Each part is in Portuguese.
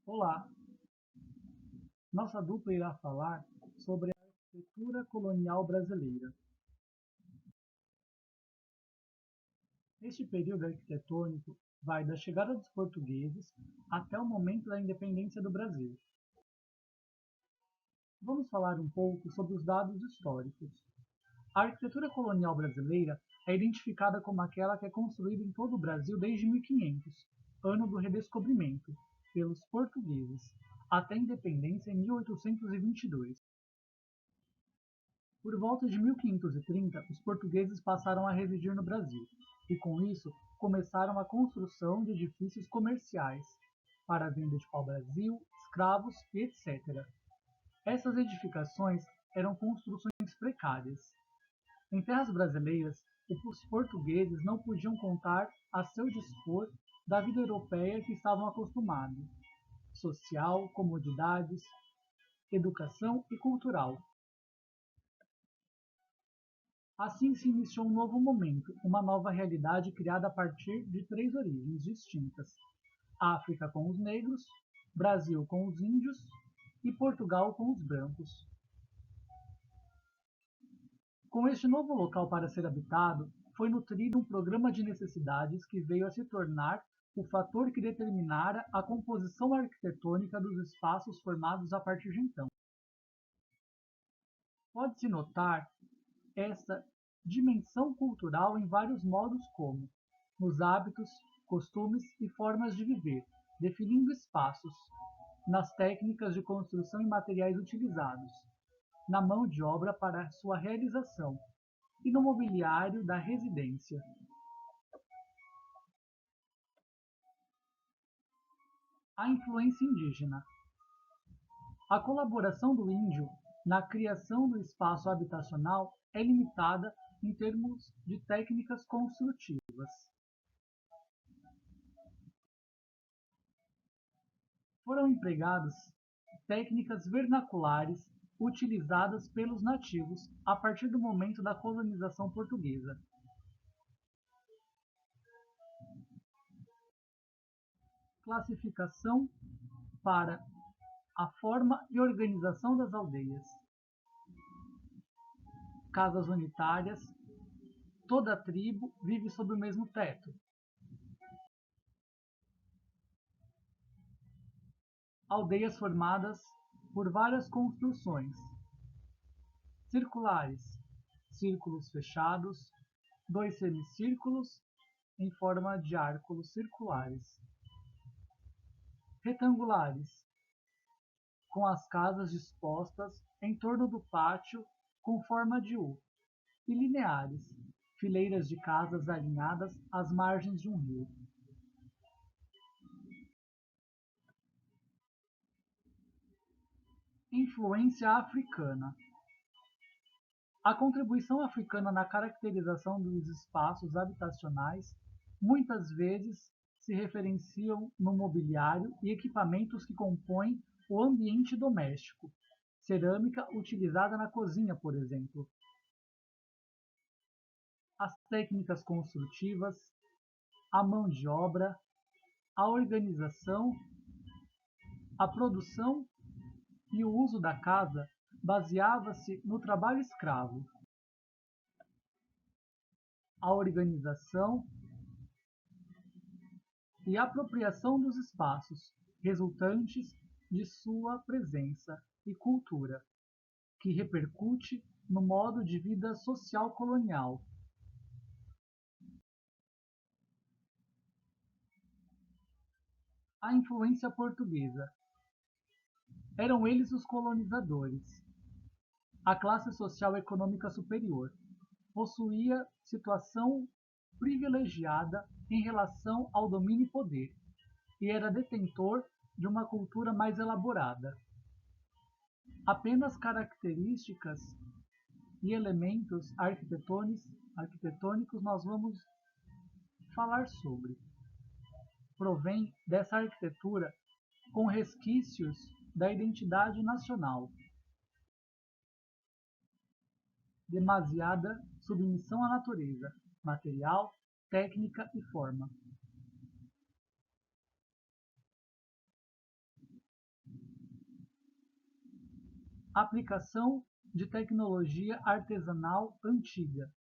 Olá, nossa dupla irá falar sobre a arquitetura colonial brasileira. Este período arquitetônico vai da chegada dos portugueses até o momento da independência do Brasil. Vamos falar um pouco sobre os dados históricos. A arquitetura colonial brasileira é identificada como aquela que é construída em todo o Brasil desde 1500, ano do redescobrimento, pelos portugueses, até a independência em 1822. Por volta de 1530, os portugueses passaram a residir no Brasil, e com isso começaram a construção de edifícios comerciais, para a venda de pau-brasil, escravos e etc. Essas edificações eram construções precárias. Em terras brasileiras, os portugueses não podiam contar a seu dispor da vida europeia que estavam acostumados, social, comodidades, educação e cultural. Assim se iniciou um novo momento, uma nova realidade criada a partir de três origens distintas: África com os negros, Brasil com os índios e Portugal com os brancos. Com este novo local para ser habitado, foi nutrido um programa de necessidades que veio a se tornar o fator que determinara a composição arquitetônica dos espaços formados a partir de então. Pode-se notar essa dimensão cultural em vários modos como nos hábitos, costumes e formas de viver, definindo espaços, nas técnicas de construção e materiais utilizados, na mão de obra para sua realização e no mobiliário da residência. A influência indígena. A colaboração do índio na criação do espaço habitacional é limitada em termos de técnicas construtivas. Foram empregadas técnicas vernaculares utilizadas pelos nativos a partir do momento da colonização portuguesa. Classificação para a forma e organização das aldeias. Casas unitárias. Toda a tribo vive sob o mesmo teto. Aldeias formadas por várias construções. Circulares. Círculos fechados. Dois semicírculos em forma de árculos circulares. Retangulares, com as casas dispostas em torno do pátio com forma de U, e lineares, fileiras de casas alinhadas às margens de um rio. Influência africana. A contribuição africana na caracterização dos espaços habitacionais muitas vezes se referenciam no mobiliário e equipamentos que compõem o ambiente doméstico, cerâmica utilizada na cozinha, por exemplo. As técnicas construtivas, a mão de obra, a organização, a produção e o uso da casa baseava-se no trabalho escravo. A organização e apropriação dos espaços resultantes de sua presença e cultura, que repercute no modo de vida social colonial. A influência portuguesa. Eram eles os colonizadores. A classe social econômica superior possuía situação privilegiada em relação ao domínio e poder, e era detentor de uma cultura mais elaborada. Apenas características e elementos arquitetônicos nós vamos falar sobre. Provém dessa arquitetura com resquícios da identidade nacional. Demasiada submissão à natureza, material, técnica e forma. Aplicação de tecnologia artesanal antiga,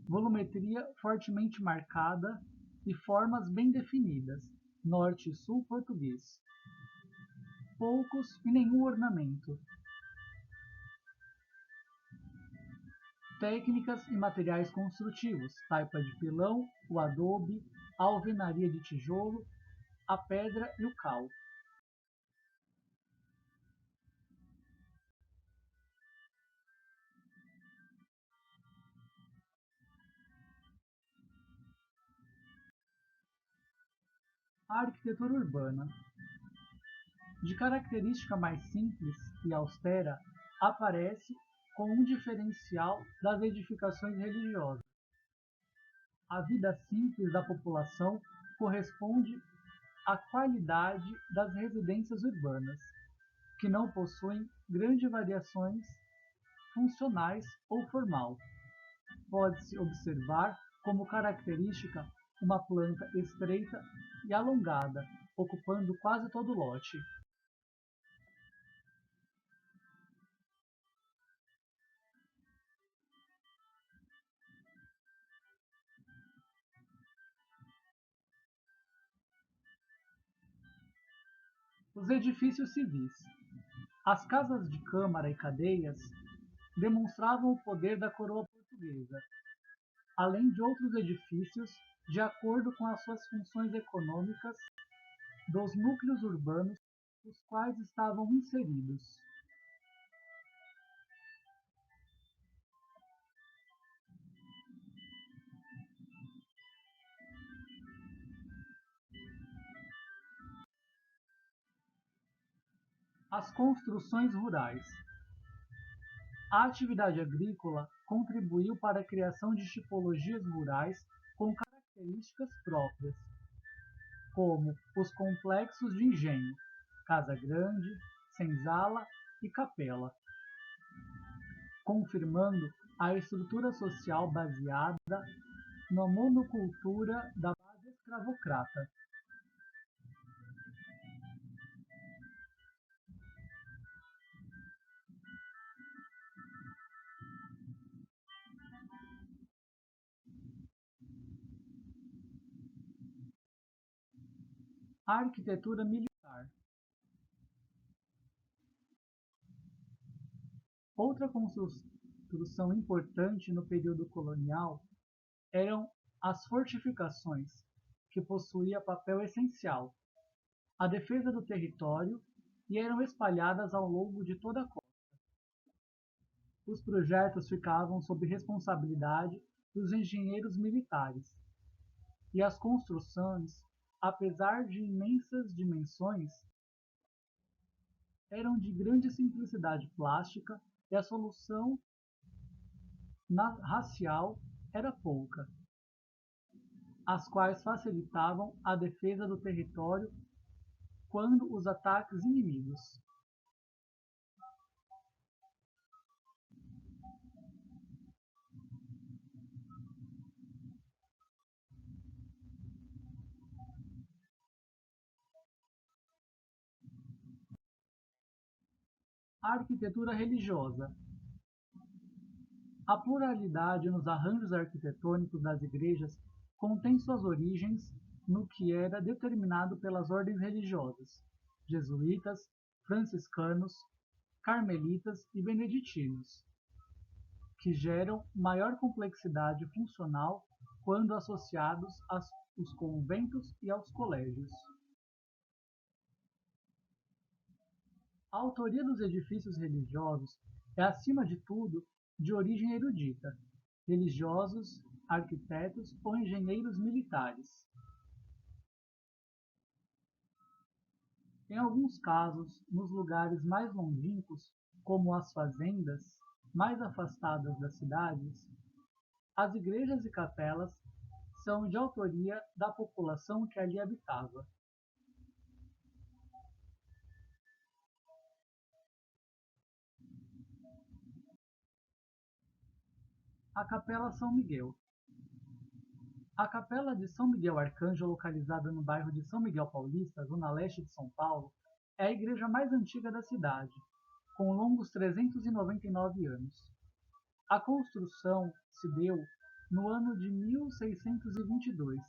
volumetria fortemente marcada e formas bem definidas, norte e sul português. Poucos e nenhum ornamento. Técnicas e materiais construtivos, taipa de pilão, o adobe, a alvenaria de tijolo, a pedra e o cal. A arquitetura urbana. De característica mais simples e austera, aparece com um diferencial das edificações religiosas. A vida simples da população corresponde à qualidade das residências urbanas, que não possuem grandes variações funcionais ou formal. Pode-se observar como característica uma planta estreita e alongada, ocupando quase todo o lote. Os edifícios civis. As casas de câmara e cadeias demonstravam o poder da coroa portuguesa, além de outros edifícios de acordo com as suas funções econômicas dos núcleos urbanos nos quais estavam inseridos. As construções rurais. A atividade agrícola contribuiu para a criação de tipologias rurais com características próprias, como os complexos de engenho, casa grande, senzala e capela, confirmando a estrutura social baseada na monocultura da base escravocrata. A arquitetura militar. Outra construção importante no período colonial eram as fortificações, que possuía papel essencial, a defesa do território e eram espalhadas ao longo de toda a costa. Os projetos ficavam sob responsabilidade dos engenheiros militares, e as construções, apesar de imensas dimensões, eram de grande simplicidade plástica e a solução racial era pouca, as quais facilitavam a defesa do território quando os ataques inimigos. A arquitetura religiosa. A pluralidade nos arranjos arquitetônicos das igrejas contém suas origens no que era determinado pelas ordens religiosas, jesuítas, franciscanos, carmelitas e beneditinos, que geram maior complexidade funcional quando associados aos conventos e aos colégios. A autoria dos edifícios religiosos é, acima de tudo, de origem erudita, religiosos, arquitetos ou engenheiros militares. Em alguns casos, nos lugares mais longínquos, como as fazendas mais afastadas das cidades, as igrejas e capelas são de autoria da população que ali habitava. A Capela São Miguel. A Capela de São Miguel Arcanjo, localizada no bairro de São Miguel Paulista, zona leste de São Paulo, é a igreja mais antiga da cidade, com longos 399 anos. A construção se deu no ano de 1622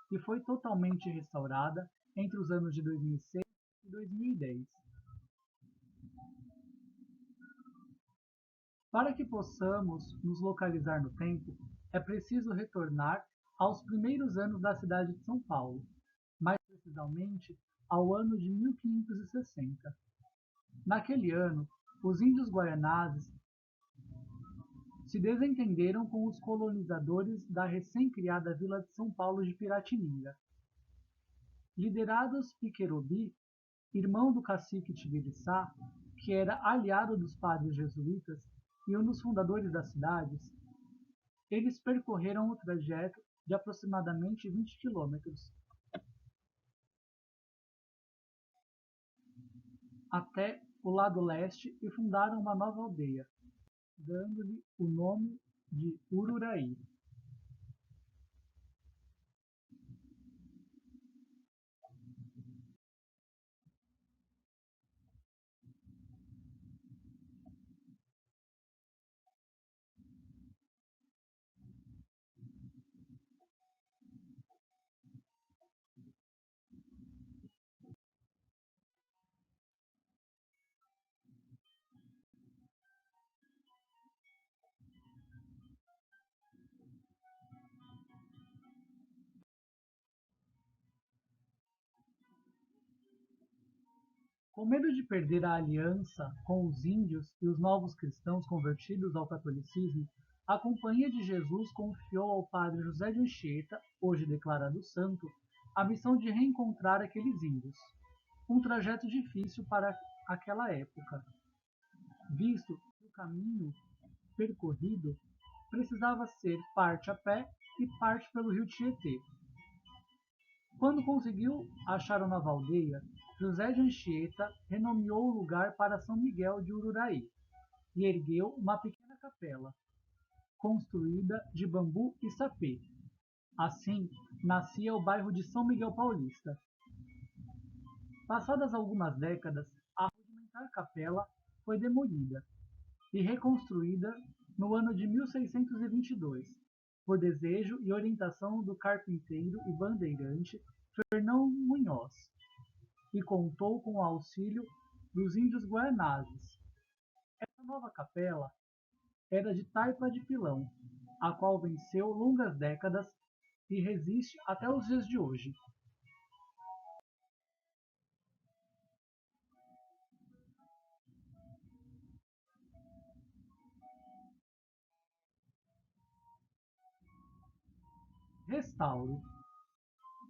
e foi totalmente restaurada entre os anos de 2006 e 2010. Para que possamos nos localizar no tempo, é preciso retornar aos primeiros anos da cidade de São Paulo, mais precisamente ao ano de 1560. Naquele ano, os índios guaianazes se desentenderam com os colonizadores da recém-criada vila de São Paulo de Piratininga. Liderados Piquerobi, irmão do cacique Tibiriçá, que era aliado dos padres jesuítas e um dos fundadores das cidades, eles percorreram o trajeto de aproximadamente 20 quilômetros até o lado leste e fundaram uma nova aldeia, dando-lhe o nome de Ururaí. Com medo de perder a aliança com os índios e os novos cristãos convertidos ao catolicismo, a Companhia de Jesus confiou ao padre José de Anchieta, hoje declarado santo, a missão de reencontrar aqueles índios. Um trajeto difícil para aquela época, visto que o caminho percorrido precisava ser parte a pé e parte pelo rio Tietê. Quando conseguiu achar uma nova aldeia, José de Anchieta renomeou o lugar para São Miguel de Ururaí e ergueu uma pequena capela, construída de bambu e sapê. Assim, nascia o bairro de São Miguel Paulista. Passadas algumas décadas, a rudimentar capela foi demolida e reconstruída no ano de 1622, por desejo e orientação do carpinteiro e bandeirante Fernão Munhoz, e contou com o auxílio dos índios guaianazes. Essa nova capela era de taipa de pilão, a qual venceu longas décadas e resiste até os dias de hoje. Restauro.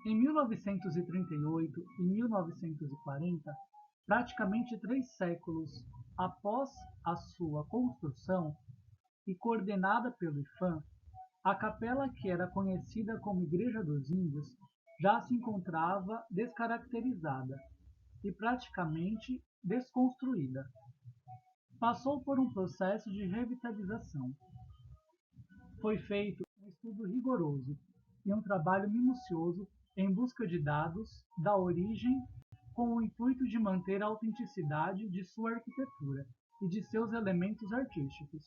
Em 1938 e 1940, praticamente 3 séculos após a sua construção e coordenada pelo IPHAN, a capela, que era conhecida como Igreja dos Índios, já se encontrava descaracterizada e praticamente desconstruída. Passou por um processo de revitalização. Foi feito um estudo rigoroso e um trabalho minucioso em busca de dados da origem, com o intuito de manter a autenticidade de sua arquitetura e de seus elementos artísticos.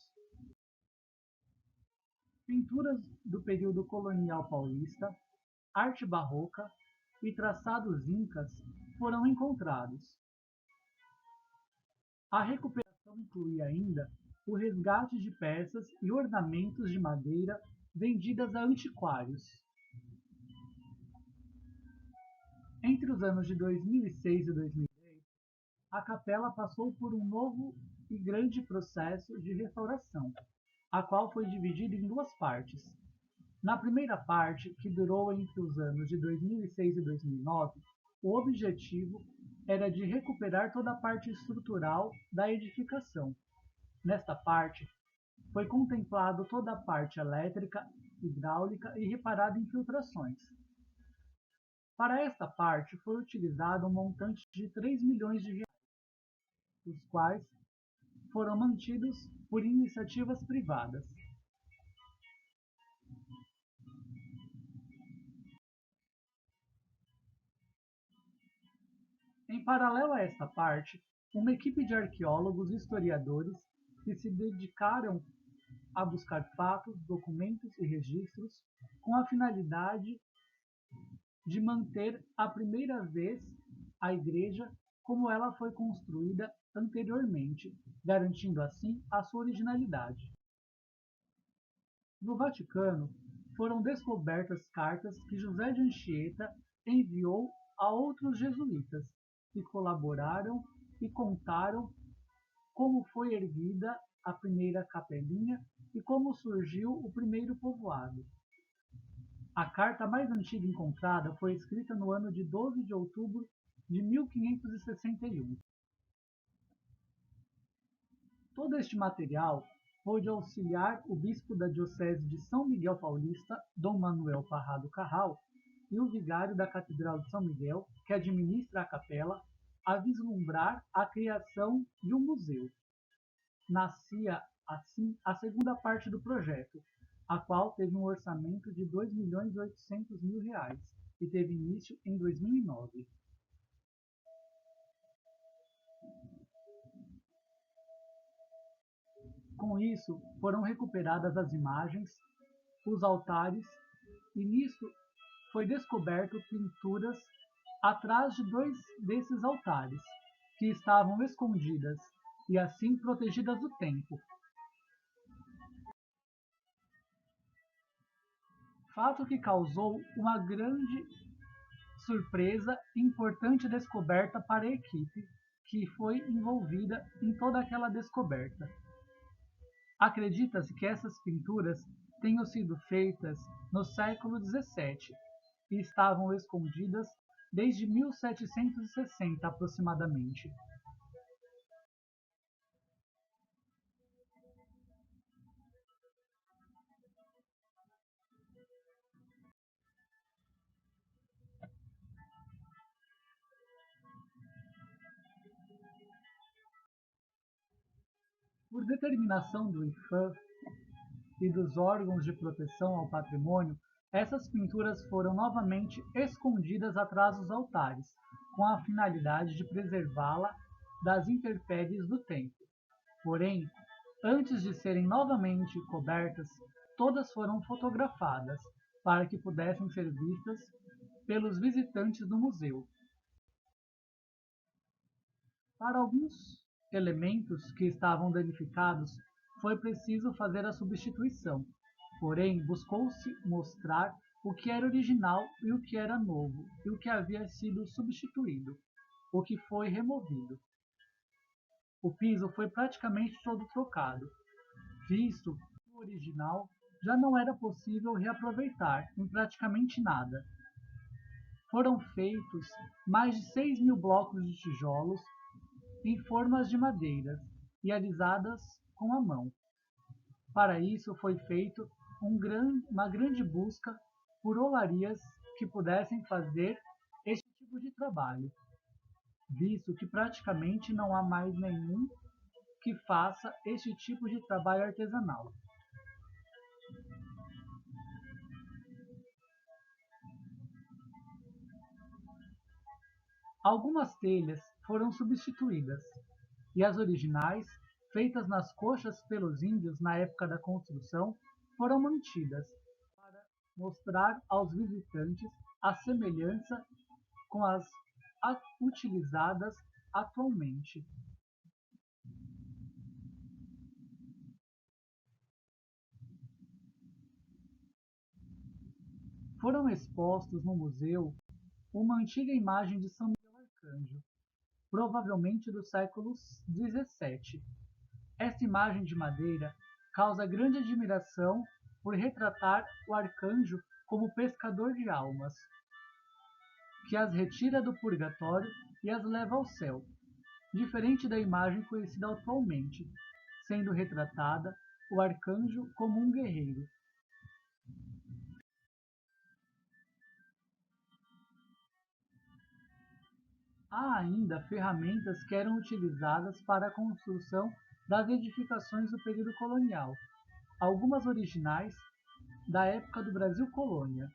Pinturas do período colonial paulista, arte barroca e traçados incas foram encontrados. A recuperação inclui ainda o resgate de peças e ornamentos de madeira vendidas a antiquários. Entre os anos de 2006 e 2010, a capela passou por um novo e grande processo de restauração, a qual foi dividida em duas partes. Na primeira parte, que durou entre os anos de 2006 e 2009, o objetivo era de recuperar toda a parte estrutural da edificação. Nesta parte, foi contemplado toda a parte elétrica, hidráulica e reparado infiltrações. Para esta parte foi utilizado um montante de 3 milhões de reais, os quais foram mantidos por iniciativas privadas. Em paralelo a esta parte, uma equipe de arqueólogos e historiadores que se dedicaram a buscar fatos, documentos e registros com a finalidade de manter a primeira vez a igreja como ela foi construída anteriormente, garantindo assim a sua originalidade. No Vaticano, foram descobertas cartas que José de Anchieta enviou a outros jesuítas, que colaboraram e contaram como foi erguida a primeira capelinha e como surgiu o primeiro povoado. A carta mais antiga encontrada foi escrita no ano de 12 de outubro de 1561. Todo este material pôde auxiliar o bispo da diocese de São Miguel Paulista, Dom Manuel Parrado Carral, e o vigário da Catedral de São Miguel, que administra a capela, a vislumbrar a criação de um museu. Nascia, assim, a segunda parte do projeto, a qual teve um orçamento de R$ 2.800.000 e teve início em 2009. Com isso, foram recuperadas as imagens, os altares, e nisso foi descoberto pinturas atrás de dois desses altares, que estavam escondidas e assim protegidas do tempo. Fato que causou uma grande surpresa e importante descoberta para a equipe que foi envolvida em toda aquela descoberta. Acredita-se que essas pinturas tenham sido feitas no século XVII e estavam escondidas desde 1760 aproximadamente. Por determinação do IPHAN e dos órgãos de proteção ao patrimônio, essas pinturas foram novamente escondidas atrás dos altares, com a finalidade de preservá-la das intempéries do tempo. Porém, antes de serem novamente cobertas, todas foram fotografadas para que pudessem ser vistas pelos visitantes do museu. Para alguns elementos que estavam danificados, foi preciso fazer a substituição, porém buscou-se mostrar o que era original e o que era novo, e o que havia sido substituído, o que foi removido. O piso foi praticamente todo trocado, visto que o original já não era possível reaproveitar em praticamente nada. Foram feitos mais de 6.000 blocos de tijolos em formas de madeira e alisadas com a mão. Para isso foi feito uma grande busca por olarias que pudessem fazer este tipo de trabalho, visto que praticamente não há mais nenhum que faça este tipo de trabalho artesanal. Algumas telhas foram substituídas, e as originais, feitas nas coxas pelos índios na época da construção, foram mantidas, para mostrar aos visitantes a semelhança com as utilizadas atualmente. Foram expostos no museu uma antiga imagem de São Miguel Arcanjo, provavelmente do século XVII. Esta imagem de madeira causa grande admiração por retratar o arcanjo como pescador de almas, que as retira do purgatório e as leva ao céu, diferente da imagem conhecida atualmente, sendo retratada o arcanjo como um guerreiro. Há ainda ferramentas que eram utilizadas para a construção das edificações do período colonial, algumas originais da época do Brasil colônia.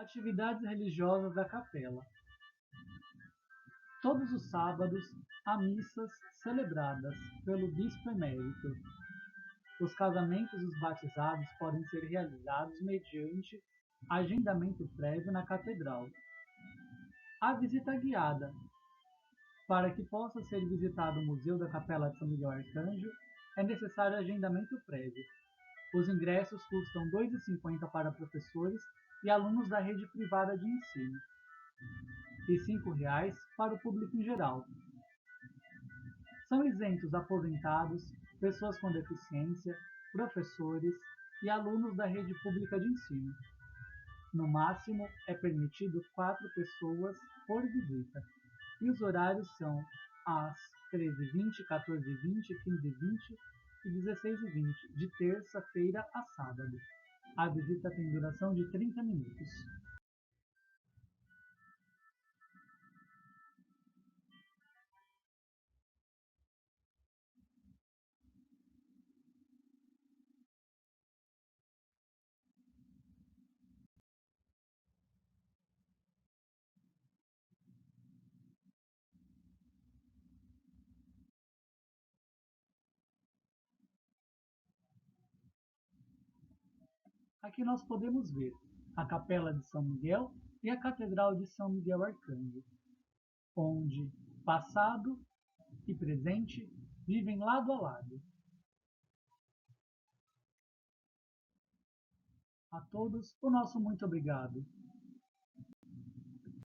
Atividades religiosas da capela. Todos os sábados há missas celebradas pelo bispo emérito. Os casamentos e os batizados podem ser realizados mediante agendamento prévio na catedral. A visita guiada. Para que possa ser visitado o Museu da Capela de São Miguel Arcanjo, é necessário agendamento prévio. Os ingressos custam R$ 2,50 para professores e alunos da rede privada de ensino, e R$ 5,00 para o público em geral. São isentos aposentados, pessoas com deficiência, professores e alunos da rede pública de ensino. No máximo, é permitido 4 pessoas por visita, e os horários são às 13h20, 14h20, 15h20 e 16h20, de terça-feira a sábado. A visita tem duração de 30 minutos. Aqui nós podemos ver a Capela de São Miguel e a Catedral de São Miguel Arcanjo, onde passado e presente vivem lado a lado. A todos, o nosso muito obrigado.